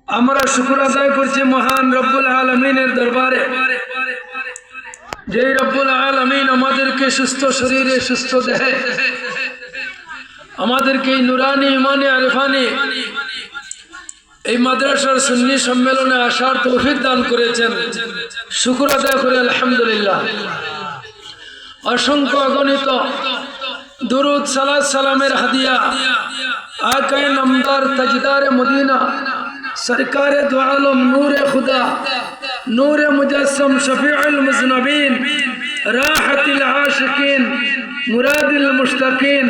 আমরা শুকর আদায় করছি মহান রব্বুল আলামিনের দরবারে, যে রব্বুল আলামিন আমাদেরকে সুস্থ শরীরে সুস্থ দেহে আমাদেরকে এই নুরানি ইমানে আরিফানি এই মাদ্রাসার সুন্নি সম্মেলনে আসার তৌফিক দান করেছেন। শুকর আদায় করি আলহামদুলিল্লাহ। অসংখ্য অগণিত দুরুদ সালাত সালামের হাদিয়া আকায়ে নামদার তাজদার মদিনা सरकार दो आलम नूर खुदा नूर मुजस्सम शफीउल मुज़नबीन राहतिल आशिकीन मुरादिल मुश्ताकीन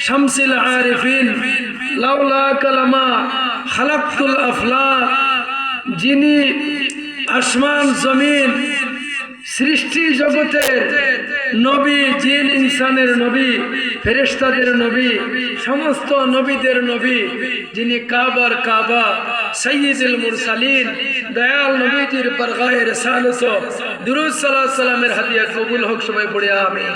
शम्सिल आरिफीन लौला कलमा खलक़तुल अफलाक, যিনি আসমান জমিন সৃষ্টি জগতের নবী, জিন ইনসানের নবী, ফেরেশতাদের নবী, সমস্ত নবীদের নবী, যিনি কাবার কাবা সৈয়দুল মুরসালিন দয়াল নবীজির বরগাহে রিসালত দুরূদ সালাত সালামের হাদিয়া কবুল হোক। সবাই পড়ে আমিন।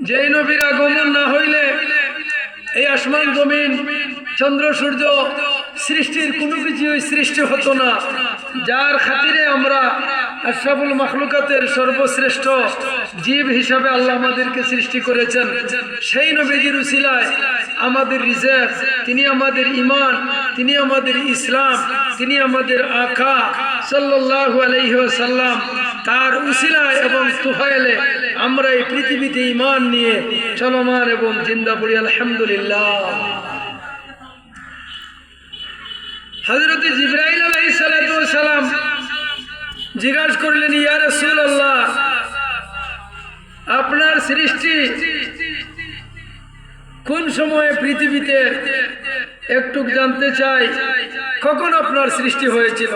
যেই নবীর আগমন না হইলে এই আসমান জমিন চন্দ্র সূর্য সৃষ্টির কোনো কিছুই সৃষ্টি হতো না। যার খাতিরে আমরা আশরাফুল মাখলুকাতের সর্বশ্রেষ্ঠ জীব হিসাবে আল্লাহ আমাদেরকে সৃষ্টি করেছেন। সেই নবীজির উসিলায় আমাদের রিজক, তিনি আমাদের ঈমান, তিনি আমাদের ইসলাম, তিনি আমাদের আকা সাল্লাল্লাহু আলাইহি ওয়াসাল্লাম, তার উসিলায় এবং তুফাইলে আমরা এই পৃথিবীতে ঈমান নিয়ে চলমান এবং জিন্দা পড়ি আলহামদুলিল্লাহ। হযরত জিবরাইল আলাইহিস সালাতু ওয়াস সালাম জিজ্ঞাসা করলেন, ইয়া রাসূলুল্লাহ, আপনার সৃষ্টি কোন সময়ে পৃথিবীতে একটু জানতে চাই, কখন আপনার সৃষ্টি হয়েছিল,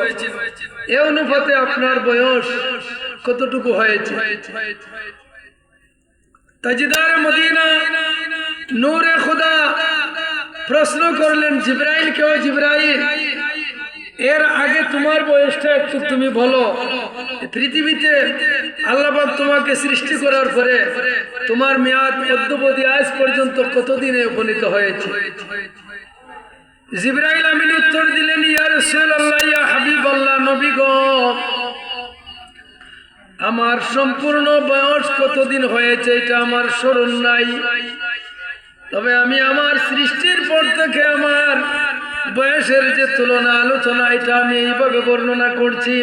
এ অনুপাতে আপনার বয়স কতটুকু হয়েছে? তাজদার মদিনা নূরে খুদা প্রশ্ন করলেন জিবরাইল কে, ও জিবরাইল, এর আগে তোমার বয়সটা একটু তুমি বলো, পৃথিবীতে আল্লাহ পাক তোমাকে সৃষ্টি করার পরে তোমার মেয়াদ অদ্যাবধি আজ পর্যন্ত কতদিনে উপনীত হয়েছে? জিবরাইল আমিন উত্তর দিলেন, ইয়া রাসূলুল্লাহ, ইয়া হাবিবাল্লাহ, নবী গো, আমার সম্পূর্ণ বয়স কতদিন হয়েছে এটা আমার স্মরণ নাই, তবে আমি আমার সৃষ্টির পর থেকে আমার বয়সের যে তুলনা আলোচনা এটা আমি এইভাবে বর্ণনা করছি।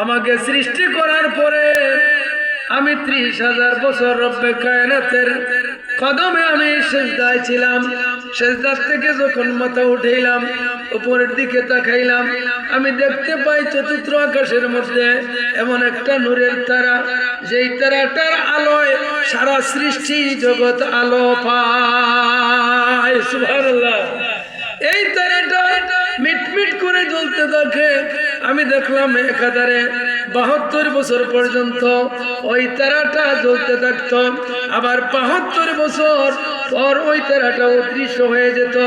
আমাকে সৃষ্টি করার পরে আমি 30,000 বছর রব্বে কায়নাতের কদমে আমি সেজদায় ছিলাম। সেজদার থেকে যখন মাথা উঠাইলাম, উপরের দিকে তাকাইলাম, আমি দেখতে পাই চতুর্থ আকাশের মধ্যে এমন একটা নূরের তারা, যেই তারাটার আলোয় সারা সৃষ্টি জগৎ আলো পায়। সুবহানাল্লাহ। এই তারাটা মিটমিট করে জ্বলতে থাকে। আমি দেখলাম একাধারে 72 বছর পর্যন্ত ওই তারাটা জ্বলতে থাকত, আবার 72 বছর পর ওই তারাটা অদৃশ্য হয়ে যেত।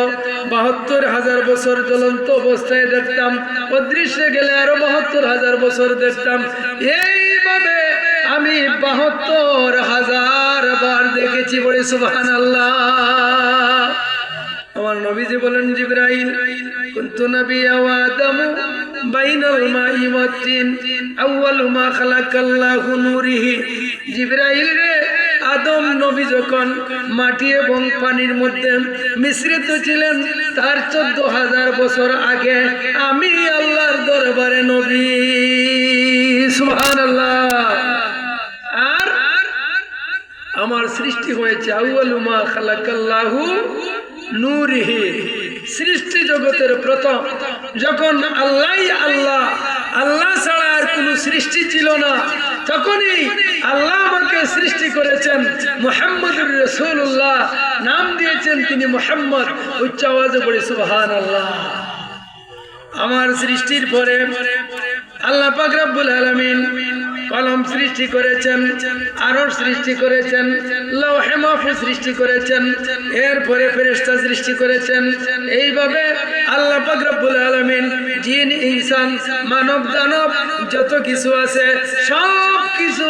72,000 বছর জ্বলন্ত অবস্থায় দেখতাম, অদৃশ্য গেলে আরো 72,000 বছর দেখতাম। এইভাবে আমি 72,000 বার দেখেছি। বলে সুবহানাল্লাহ। আমার নবীজি বলেন, জিবরাইল, কুনতু নাবিয়্যা ওয়া আদামু বাইনাল মাই ওয়াত তিন আউয়ালু মা খালাকাল্লাহু নূরিহি। জিবরাইল রে, আদম নবী যখন মাটি এবং পানির মধ্যে মিশ্রিত ছিলেন তার 14,000 বছর আগে আমি আল্লাহর দরবারে নবী। সুবহানাল্লাহ। আর আমার সৃষ্টি হয়েছে আউয়ালু মা খালাকাল্লাহু নূরিহি, সৃষ্টি জগতের প্রথম যখন আল্লাহ ছাড়া আর কোনো সৃষ্টি ছিল না, তখনই আল্লাহ আমাকে সৃষ্টি করেছেন। মুহাম্মদুর রাসূলুল্লাহ নাম দিয়েছেন তিনি মুহাম্মদ। উচ্চ আওয়াজে পড়ে সুবহানাল্লাহ। আমার সৃষ্টির পরে আল্লাহ পাক রব্বুল আলামিন কলম সৃষ্টি করেছেন, আরশ সৃষ্টি করেছেন, লৌহে মাহফুজ সৃষ্টি করেছেন, এরপরে ফেরেশতা সৃষ্টি করেছেন। এইভাবে আল্লাহ পাক রব্বুল আলামিন জিন ইনসান মানব দানব যত কিছু আছে সব কিছু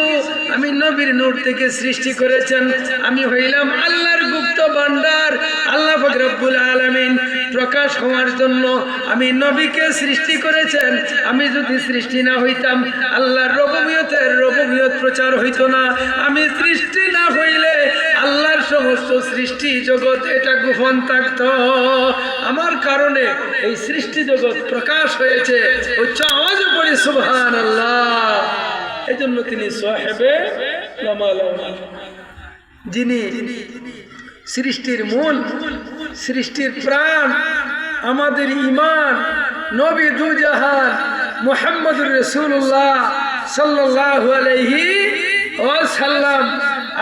আমি নবীর নূর থেকে সৃষ্টি করেছেন। আমি হইলাম আল্লাহর গুপ্ত ভান্ডার। আল্লাহ পাক রব্বুল আলামিন প্রকাশ হওয়ার জন্য আমি নবীকে সৃষ্টি করেছেন। আমি যদি সৃষ্টি না হইতাম আল্লাহর রবুবিয়ত প্রচার হইতো না। আমি সৃষ্টি না হইলে আল্লাহর সমস্ত সৃষ্টি জগৎ এটা গোপন থাকতো। আমার কারণে এই সৃষ্টি জগৎ প্রকাশ হয়েছে। উচ্চ আওয়াজে পড়ি সুবহানাল্লাহ। এজন্য তিনি সাহেবে কামাল, যিনি সৃষ্টির মূল, সৃষ্টির প্রাণ, আমাদের ঈমান, নবী দুজাহান মুহাম্মদুর রাসূলুল্লাহ সাল্লাল্লাহু আলাইহি ওয়াসাল্লাম।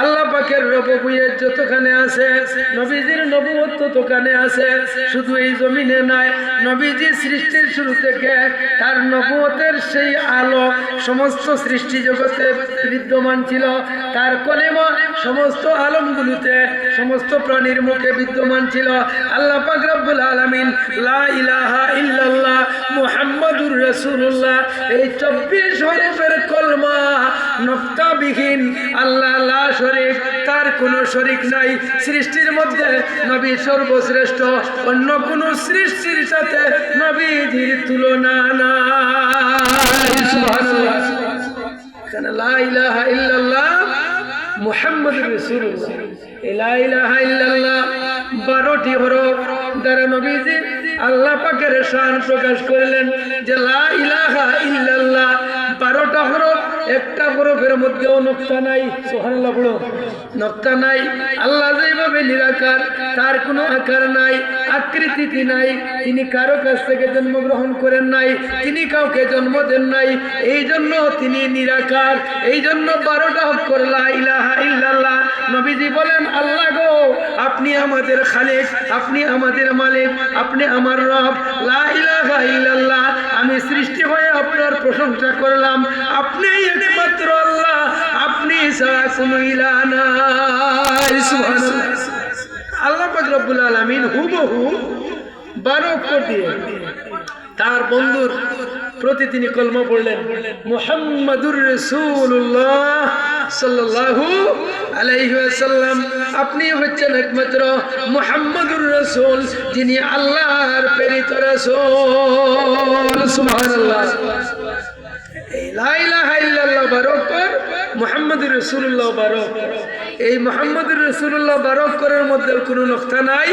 আল্লাহ পাকের রবুবিয়ত যতখানে আছে, নবীজির নবুয়ত ততখানে আছে। শুধু এই জমিনে নাই, নবীজি সৃষ্টির শুরু থেকে তার নবুয়তের সেই আলো সমস্ত সৃষ্টি জগতে বিদ্যমান ছিল। তার কলেমা সমস্ত আলমগুলোতে, সমস্ত প্রাণীর মুখে বিদ্যমান ছিল। আল্লাহ পাক রব্বুল আলামিন লা ইলাহা ইল্লাল্লাহ মুহাম্মাদুর রাসূলুল্লাহ এই 24 হরফের কলমা নক্তাবিহীন, আল্লাহ লা শরীক, তার কোনো শরীক নাই। সৃষ্টির মধ্যে নবী সর্বশ্রেষ্ঠ, অন্য কোনো সৃষ্টির সাথে নবীজির তুলনা নাই। সুবহানাল্লাহ। এখানে লা ইলাহা ইল্লাল্লাহ মুহাম্মাদুর রাসূলুল্লাহ, লা ইলাহা ইল্লাল্লাহ 12টি হরফ দ্বারা নবীজি আল্লাহ পাকের শান প্রকাশ করলেন যে লা ইলাহা ইল্লাল্লাহ 12টা হরফ, একটা হরফের মধ্যেও নক্তা নাই। সুবহানাল্লাহ বলো, নক্তা নাই। আল্লাহ যেভাবে নিরাকার, তার কোনো আকার নাই, আকৃতি নাই। তিনি কারো কাছ থেকে জন্মগ্রহণ করেন নাই, তিনি কাউকে জন্ম দেন নাই। এই জন্য তিনি নিরাকার। এই জন্য 12টা অক্ষর লা ইলাহা ইল্লাল্লাহ। নবীজি বলেন আল্লাহ গো, আপনি আমাদের খালিক, আপনি আমাদের মালিক, আপনি আমার রব। লা ইলাহা ইল্লাল্লাহ, আমি সৃষ্টি হয়ে আপনার প্রশংসা করলাম। আপনি একমাত্র আল্লাহ, আপনি ছাড়া কোনো ইলাহ নাই। সুবহানাল্লাহ। আল্লাহ পাক রব্বুল আলামিন হুবহু 12 অক্ষর দিয়ে তার বন্ধুর প্রতি তিনি কলমা পড়লেন মুহাম্মাদুর রাসূলুল্লাহ সাল্লাল্লাহু আলাইহি ওয়াসাল্লাম। আপনি হচ্ছেন একমাত্র মুহাম্মাদুর রাসূল, যিনি আল্লাহর প্রেরিত রাসূল। সুবহানাল্লাহ। এই লা ইলাহা ইল্লাল্লাহ 12 অক্ষর, মুহাম্মাদুর রাসূলুল্লাহ 12 অক্ষর। এই মুহাম্মাদুর রাসূলুল্লাহ 12 অক্ষরের মধ্যে কোনো নকশা নাই।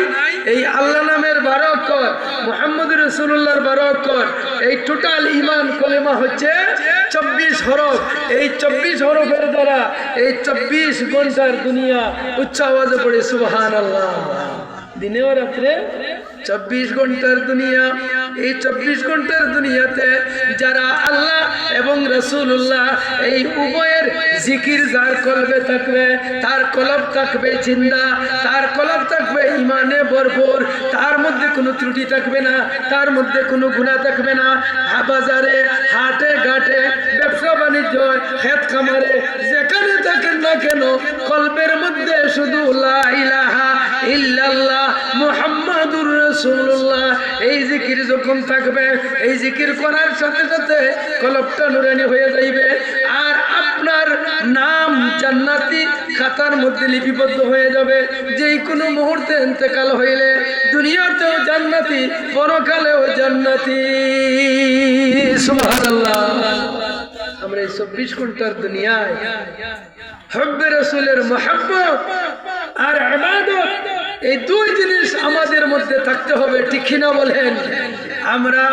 এই আল্লাহ নামের 12 অক্ষর, মুহাম্মাদুর রাসূলুল্লাহর 12 অক্ষর, এই টোটাল ঈমান কলেমা হচ্ছে 24 হরফ। এই 24 হরফের দ্বারা এই 24 ঘন্টার দুনিয়া উচ্চ আওয়াজে পড়ে সুবহানাল্লাহ। দিনে ও রাত্রে 24 ঘন্টার দুনিয়া। এই 24 ঘন্টার দুনিয়াতে যারা আল্লাহ এবং রাসূলুল্লাহ এই উভয়ের জিকির যার কলবে থাকবে, তার কলব থাকবে জিন্দা, তার কলব থাকবে ঈমানে ভরপুর, তার মধ্যে কোনো ত্রুটি থাকবে না, তার মধ্যে কোনো গুনাহ থাকবে না। বাজারে, হাটে ঘাটে, ব্যবসা বাণিজ্য, ক্ষেত খামারে, যেখানে থাকেন না কেন, কলবের মধ্যে শুধু লা ইলাহা ইল্লাল্লাহ মুহাম্মাদুর রাসূলুল্লাহ এই জিকির যখন থাকবে, এই জিকির করার সাথে সাথে কলবটা নুরানি হয়ে যাইবে। আর আপনার নাম জান্নাতি খাতার মধ্যে লিপিবদ্ধ হয়ে যাবে। যেই কোনো মুহূর্তে ইন্তেকাল হইলে দুনিয়াতেও জান্নাতি, পরকালেও জান্নাতি। সুবহানাল্লাহ। আমরা এই 24 ঘন্টার দুনিয়ায় হব্বে রাসূলের মহব্বত আর ইবাদত, এই দুই জিনিস আমাদের মধ্যে থাকতে হবে, ঠিক কিনা বলেন? আমরা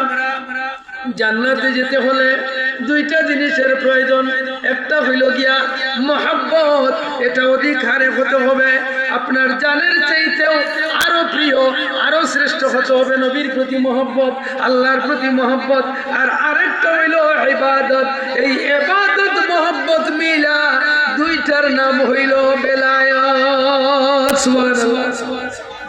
জান্নাতে যেতে হলে দুইটা জিনিসের প্রয়োজন। একটা হইল গিয়া মহব্বত, এটা অধিক হারে হতে হবে। আপনার জানের চাইতেও আরো প্রিয়, আরো শ্রেষ্ঠ হতে হবে নবীর প্রতি মহব্বত, আল্লাহর প্রতি মহব্বত। আর আরেকটা হইল ইবাদত। এই ইবাদত মহব্বত মিলা দুইটার নাম হইল বেলায়েত। সুবহানাল্লাহ।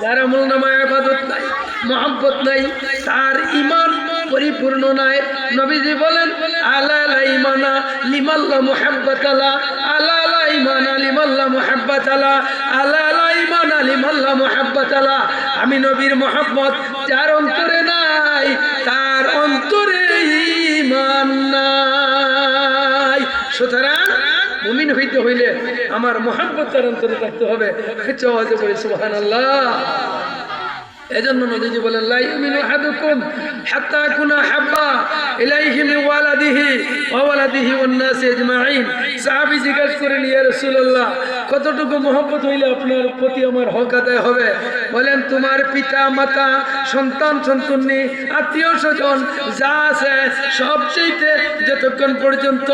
যার আমল নামায় ইবাদত নাই, মহব্বত নাই, তার ঈমান পরিপূর্ণ নাই। নবীজি বলেন আলা লা ঈমানা লিমান লা মুহাব্বাতা লা, আলা লা ঈমানা লিমান লা মুহাব্বাতা লা, আলা লা ঈমানা লিমান লা মুহাব্বাতা লা। আমি নবীর মহব্বত যার অন্তরে নাই তার অন্তরে ঈমান নাই। সুতরাং মুমিন হইতে হইলে আমার মহব্বত তার অন্তরে থাকতে হবে। আওয়াজে বলি সুবহানাল্লাহ। এজন্য নবীজি বলেন লা ইউমিনু আহাদুকুম হাত্তা কুনা হাব্বা ইলাইহি মিন ওয়ালাদিহি ওয়া ওয়ালাদিহি ওয়ান নাস আজমাইন। সাহাবী জিজ্ঞাসা করেন ইয়া রাসূলুল্লাহ, কতটুকু মহব্বত হইলে আপনার প্রতি আমার হক আদায় হবে? বলেন তোমার পিতা মাতা সন্তান সন্ততি আত্মীয় স্বজন যা আছে সবচেয়ে যতক্ষণ পর্যন্ত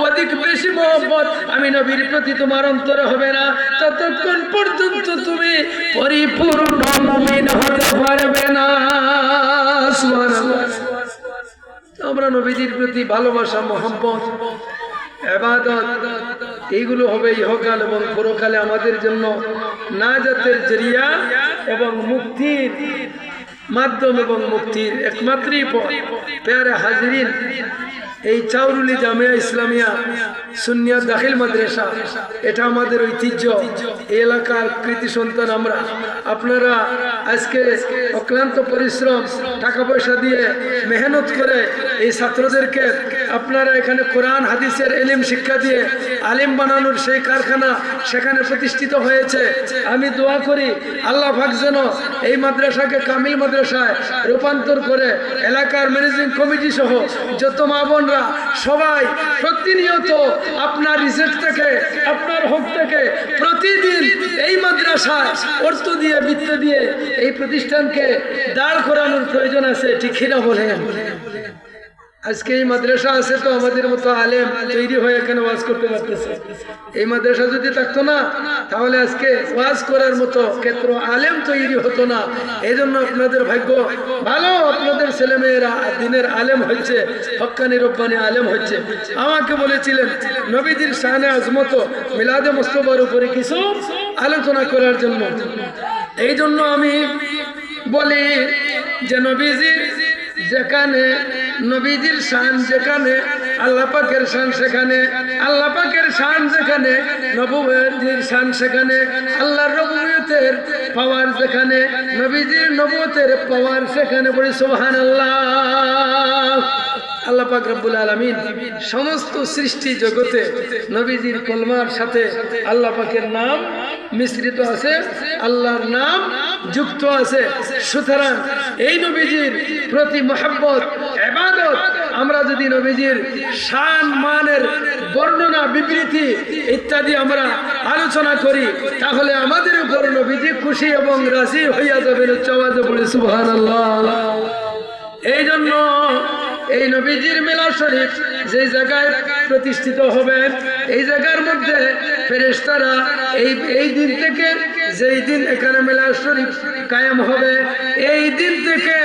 অধিক বেশি মহব্বত আমি নবীর প্রতি তোমার অন্তরে হবে না, ততক্ষণ পর্যন্ত তুমি পরিপূর্ণ মুমিন হতে পারবে না। সুবহানাল্লাহ। আমরা নবীজির প্রতি ভালোবাসা, মহব্বত, ইবাদত এইগুলো হবে ইহকাল এবং পরকালে আমাদের জন্য নাজাতের জরিয়া এবং মুক্তির মাধ্যম এবং মুক্তির একমাত্রই পথ। প্যারে হাজরিন, এই চাউরুলি জামিয়া ইসলামিয়া সুন্নিয়া দাখিল মাদ্রাসা এটা আমাদের ঐতিহ্য, এই এলাকার কৃতি সন্তান আমরা। আপনারা আজকে অক্লান্ত পরিশ্রম টাকা পয়সা দিয়ে মেহনত করে এই ছাত্রদেরকে আপনারা এখানে কোরআন হাদিসের ইলম শিক্ষা দিয়ে আলিম বানানোর সেই কারখানা সেখানে প্রতিষ্ঠিত হয়েছে। আমি দোয়া করি আল্লাহ পাক যেন এই মাদ্রাসাকে কামিল মাদ্রাসায় রূপান্তর করে এলাকার ম্যানেজিং কমিটি সহ যত মা বোনরা সবাই প্রতিনিয়ত আপনার রিজেক্ট থেকে আপনার হক থেকে প্রতিদিন এই মাদ্রাসায় অর্থ দিয়ে বৃত্ত দিয়ে এই প্রতিষ্ঠানকে দাঁড় করানোর প্রয়োজন আছে, ঠিক কিনা বলেন? আজকে এই মাদ্রাসা আছে তো আমাদের মতো আলেম তৈরি হয়ে এখানে ওয়াজ করতে পারতেছে। এই মাদ্রাসা যদি থাকতো না তাহলে আজকে ওয়াজ করার মতো ক্ষেত্র আলেম তৈরি হতো না। এই জন্য আপনাদের ভাগ্য ভালো, আপনাদের ছেলেমেয়েরা দিনের আলেম হচ্ছে, হক্কানি রব্বানি আলেম হচ্ছে। আমাকে বলেছিলেন নবীজির শানে আজমত মিলাদে মুস্তাফার উপরে কিছু আলোচনা করার জন্য। এই জন্য আমি বলি যে নবীজির যেখানে নবীজির শান যেখানে আল্লাহ পাকের শান সেখানে, আল্লাহ পাকের শান যেখানে নবুয়তের শান সেখানে, আল্লাহর নবুয়তের পাওয়ার যেখানে নবীজির নবুয়তের পাওয়ার সেখানে। বলি সুবহানাল্লাহ। আল্লাহ পাক রব্বুল আলামিন সমস্ত সৃষ্টি জগতে নবীজির কলমার সাথে আল্লাহ পাকের নাম মিশ্রিত আছে, আল্লাহর নাম যুক্ত আছে। সুতরাং এই নবীজির প্রতি মহব্বত, ইবাদত আমরা যদি নবীজির শান মানের বর্ণনা বিবৃতি ইত্যাদি আমরা আলোচনা করি তাহলে আমাদের উপর নবীজি খুশি এবং রাজি হইয়া যাবেন। উচ্চাওয়াজে বলি সুবহানাল্লাহ। এই জন্য এই নবীজির মিলাদ শরীফ যে জায়গায় প্রতিষ্ঠিত হবে এই জায়গার মধ্যে ফেরেশতারা এই দিন থেকে যেই দিন এখানে মিলাদ শরীফ কায়েম হবে এই দিন থেকে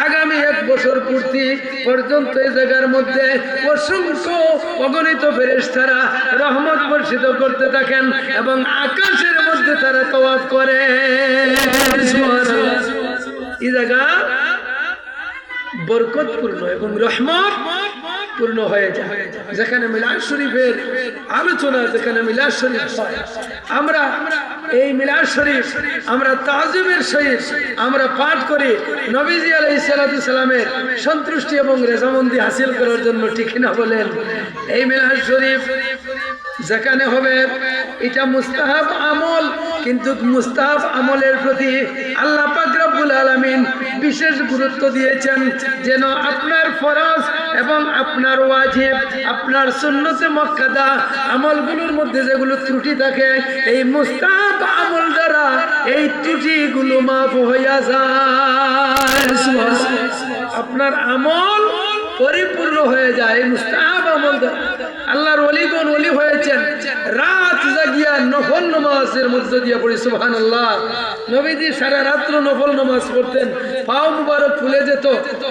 আগামী 1 বছর পূর্তি পর্যন্ত এই জায়গার মধ্যে অসংখ্য অগণিত ফেরেশতারা রহমত বর্ষিত করতে থাকেন এবং আকাশের মধ্যে তারা তওয়াফ করে। এই জায়গা বরকতপূর্ণ এবং রহমত পূর্ণ হয়ে যায়। যেখানে মিলাদ শরীফের আলোচনা, যেখানে মিলাদ শরীফ আমরা এই মিলাদ শরীফ আমরা তাজিমের সহিত আমরা পাঠ করি নবীজি আলাইহিস সালাতু সালামের সন্তুষ্টি এবং রেজামন্দি হাসিল করার জন্য, ঠিক না বলেন? এই মিলাদ শরীফ যেখানে হবে এটা মুস্তাহাব আমল, কিন্তু মুস্তাহাব আমলের প্রতি আল্লাহ পাক রব্বুল আলামিন বিশেষ গুরুত্ব দিয়েছেন যেন আপনার ফরজ এবং আপনার ওয়াজিব, আপনার সুন্নতে মুআক্কাদা আমলগুলোর মধ্যে যেগুলো ত্রুটি থাকে এই মুস্তাহাব আমল দ্বারা এই ত্রুটিগুলো মাফ হইয়া যায়। আপনার আমল পরিপূর্ণ হয়ে যায় মুস্তাহাব আমল দ্বারা। আল্লাহর ওলিগণ ওলি হয়েছেন রাত জাগিয়া নফল নামাজের মধ্যে দিয়ে। পড়ি সুবহানাল্লাহ। নবীজি সারা রাত্র নফল নামাজ পড়তেন, পাও মুবারক ফুলে যেত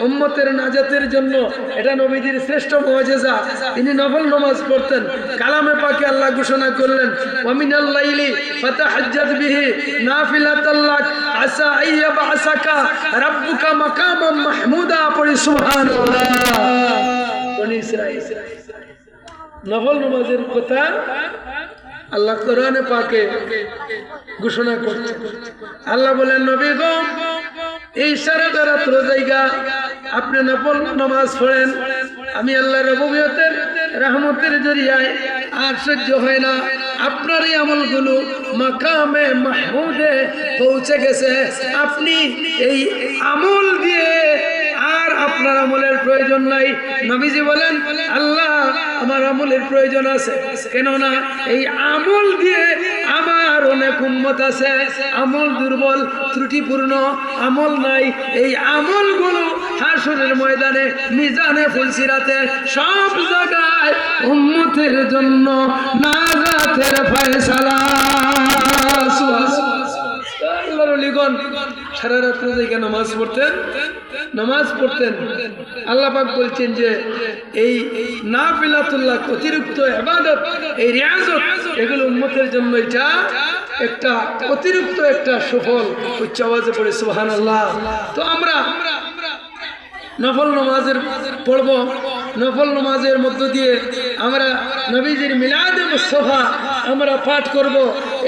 উম্মতের নাজাতের জন্য। এটা নবীজির শ্রেষ্ঠ মুআজিজা, তিনি নফল নামাজ পড়তেন। কালামে পাকে আল্লাহ ঘোষণা করলেন ওয়া মিনাল লাইলি ফাতাহাজ্জাদ বিহি নাফিলাতাল লাক আসা আইয়াবআসাকা রাব্বুকা মাকামান মাহমুদা। পড়ি সুবহানাল্লাহ। বনি ইসরাঈল নফল নামাজের কথা আল্লাহ কোরআনে পাকে ঘোষণা করছেন। আল্লাহ বলেন নবী গো এই সারাটা রাত্র জায়গা আপনি নফল নামাজ পড়েন, আমি আল্লাহর রহমতের রহমতের জরিয়ায় আর সহ্য হয় না, আপনার এই আমলগুলো মাকামে মাহমুদে পৌঁছে গেছে। আপনি এই আমল দিয়ে আর আপনার আমলের প্রয়োজন নাই। নবীজি বলেন, আল্লাহ আমার আমলের প্রয়োজন আছে, কেননা এই আমল দিয়ে আমার অনেক উম্মত আছে, আমল দুর্বল ত্রুটিপূর্ণ আমল নাই। এই আমলগুলো হাসরের ময়দানে মিজানে ফুলসিরাতে সব জায়গায় উম্মতের জন্য নাজাতের ফয়সালা। আল্লাহর ওলিগণ সারা রাত্র থেকে নামাজ পড়তেন। আল্লাহ পাক বলছেন যে এই নাফিলাতুল্লাহ অতিরিক্ত ইবাদত, এই রিয়াজত, এগুলো উম্মতের জন্য এটা একটা অতিরিক্ত একটা সফল। উচ্চ আওয়াজে পড়ে সুবহানাল্লাহ। তো আমরা নফল নামাজের পড়ব, নফল নামাজের মধ্য দিয়ে আমরা নবীজির মিলাদে মুস্তাফা আমরা পাঠ করব,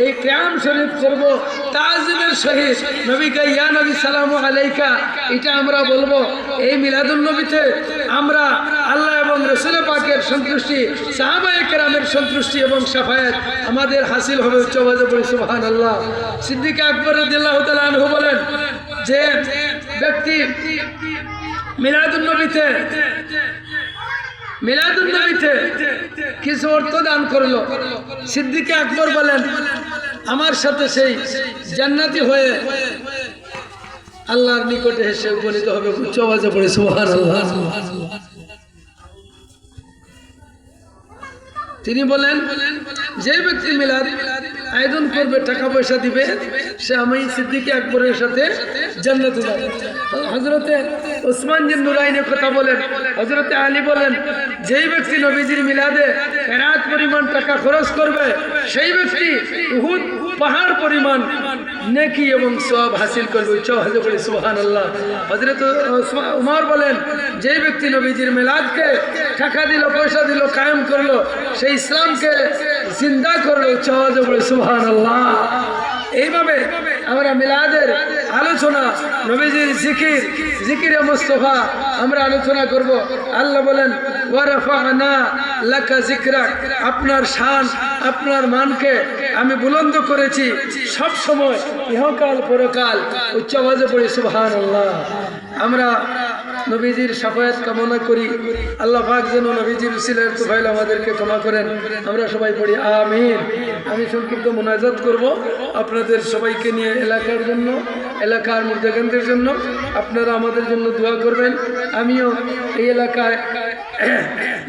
এই কিয়াম শরীফ করব, তাজিমের সহিত নবীকে ইয়া নবী সালামু আলাইকা এটা আমরা বলবো। এই মিলাদুন নবীতে আমরা আল্লাহ এবং রাসূল পাকের সন্তুষ্টি, সাহাবায়ে কেরামের সন্তুষ্টি এবং শাফায়াত আমাদের হাসিল হবে। উচ্চ আওয়াজে পড়ি সুবহানাল্লাহ। সিদ্দিক আকবর রাদিয়াল্লাহু তাআলা আনহু বলেন যে ব্যক্তি মিলাদুন নবীতে কিছু অর্থ দান করলো, সিদ্দিক আকবর বলেন আমার সাথে সেই জান্নাতি হয়ে আল্লাহর নিকটে এসে উপনীত হবে। উচ্চ আওয়াজে পড়ে সুবহানাল্লাহ। তিনি বলেন যে ব্যক্তি মিলাদ আয়োজন করবে, টাকা পয়সা দিবে, সে আমি সিদ্দিক আকবরের সাথে জান্নাতে যাবে। হযরতে ওসমান জিন নুরাইনের কথা বলেন, হযরতে আলী বলেন যেই ব্যক্তি নবীজির মিলাদে কেরাত পরিমাণ টাকা খরচ করবে, সেই ব্যক্তি উহুদ পাহাড় পরিমাণ নেকি এবং সওয়াব হাসিল করবে। উচ্চ আওয়াজে পড়ে সুবহানাল্লাহ। হযরতে উমর বলেন যেই ব্যক্তি নবীজির মিলাদকে টাকা দিল, পয়সা দিল, কায়েম করলো, সেই ইসলামকে জিন্দা করলো। উচ্চ আওয়াজে পড়ে সুবহানাল্লাহ। এইভাবে আমরা মিলাদের আলোচনা, নবীজির জিকিরে মুস্তাফা আমরা আলোচনা করব। আল্লাহ বলেন ওয়া রাফা'না লাকা যিকরাক, আপনার শান, আপনার মানকে আমি বুলন্দ করেছি সব সময়, ইহকাল পরকাল। উচ্চ আওয়াজে পড়ি সুবহানাল্লাহ। আমরা নবীজির শাফায়াত কামনা করি। আল্লাহ পাক যেন নবীজির উসিলায় তুফাইল আমাদেরকে ক্ষমা করেন। আমরা সবাই পড়ি আমিন। আমি সংক্ষিপ্ত মুনাজাত করব আপনাদের সবাইকে নিয়ে, এলাকার জন্য, এলাকার মুর্দাগানদের জন্য। আপনারা আমাদের জন্য দোয়া করবেন। আমিও এই এলাকায়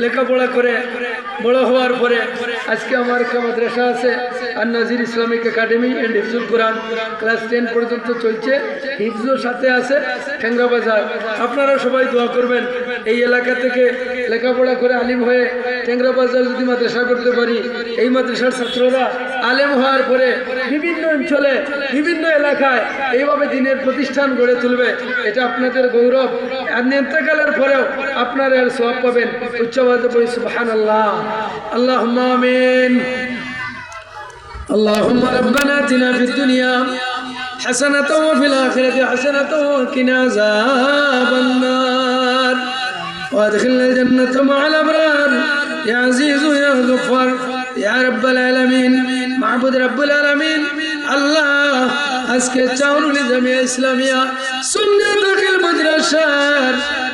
লেখাপড়া করে বড় হওয়ার পরে আজকে আমার একটা মাদ্রাসা আছে, আর Nazir Islamic academy and Hifzul Quran, class 10 পর্যন্ত চলছে, হিফজুর সাথে আছে ঠেঙ্গা বাজার। আপনারা সবাই দোয়া করবেন এই এলাকা থেকে লেখাপড়া করে আলিম হয়ে টেংরা বাজার যদি মাদ্রাসা করতে পারি, এই মাদ্রাসার ছাত্ররা আলেম হওয়ার পরে বিভিন্ন অঞ্চলে, বিভিন্ন এলাকায় এইভাবে দিনের প্রতিষ্ঠান গড়ে তুলবে। এটা আপনাদের গৌরব। আর নেন্তকালের পরেও আপনারা এর সওয়াব পাবেন। উচ্চ আওয়াজে পড়ি সুবহানাল্লাহ। আল্লাহুম্মা আমিন। اللهم ربنا آتنا في الدنيا حسنة وفي الآخرة حسنة وقنا عذاب النار وادخلنا الجنة مع الأبرار يا عزيز يا غفار يا رب العالمين معبود رب العالمين। আল্লাহ আজকে চাউরুলি জামিয়া ইসলামিয়া সুন্নাত দাখিল মাদ্রাসার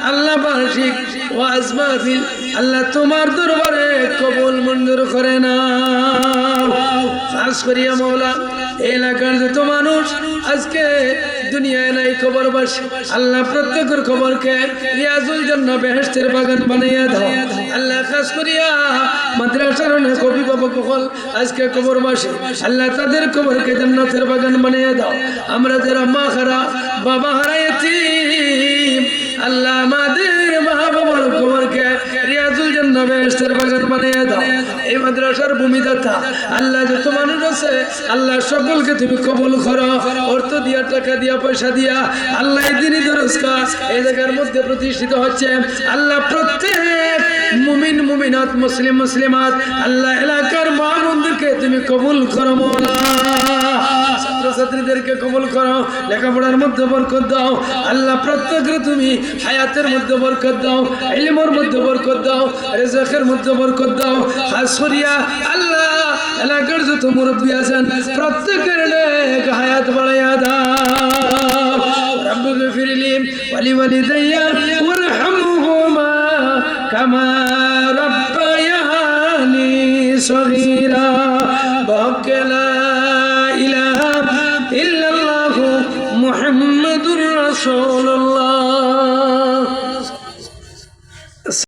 আল্লাহ বার্ষিক ওয়াজ মাহফিল আল্লাহ তোমার দরবারে কবুল মঞ্জুর করে নাও। খাস করিয়া মাওলা এলাকার যত মানুষ আজকে দুনিয়ায় নাই খবরবাসী, আল্লাহ প্রত্যেকের খবরকে রিয়াজুল জান্নাহ বেহেশতের বাগান বানাইয়া দাও। আল্লাহ খাস করিয়া মাদ্রাসার অনেক অভিভাবক হল আজকে খবরবাসী, আল্লাহ তাদের খবরকে জান্নাতের বাগান বানাইয়া দাও। আমরা যারা মা হারা, বাবা হারা, ইতিম, আল্লাহ আমাদের মা বাবার খবরকে রিয়াজুল জান্নাহ বেহেশতের বাগান বানাইয়া দাও। এই মাদ্রাসার ভূমিদাতা আল্লাহ যত মানুষ আছে আল্লাহ সকলকে তুমি কবুল করো। অর্থ দিয়া, টাকা দিয়া, পয়সা দিয়া আল্লাহ এই দিনই দরজকা এই জায়গার মধ্যে প্রতিষ্ঠিত হচ্ছে। আল্লাহ প্রত্যেক মুমিন মুমিনাত, মুসলিম মুসলিমাত আল্লাহ এলাকার মা বোনদেরকে তুমি কবুল করো। মওলা ছাত্রছাত্রীদেরকে কবুল করো, লেখাপড়ার মধ্যে বরকত দাও আল্লাহ, প্রত্যেকের তুমি হায়াতের মধ্যে বরকত দাও, ইলমের মধ্যে বরকত দাও, রিজকের মধ্যে বরকত দাও। খাস করিয়া আল্লাহ এলাকার যত মুরব্বী আছেন প্রত্যেকের নেক হায়াত বাড়াইয়া দাও। রব্বি গফিরলি ওয়ালি ওয়ালিদাইয়া ওয়ারহামহুমা কামা রাব্বায়ানি সগীরা বাহকে লা ইলাহা ইল্লাল্লাহু মুহাম্মাদুর রাসূলুল্লাহ।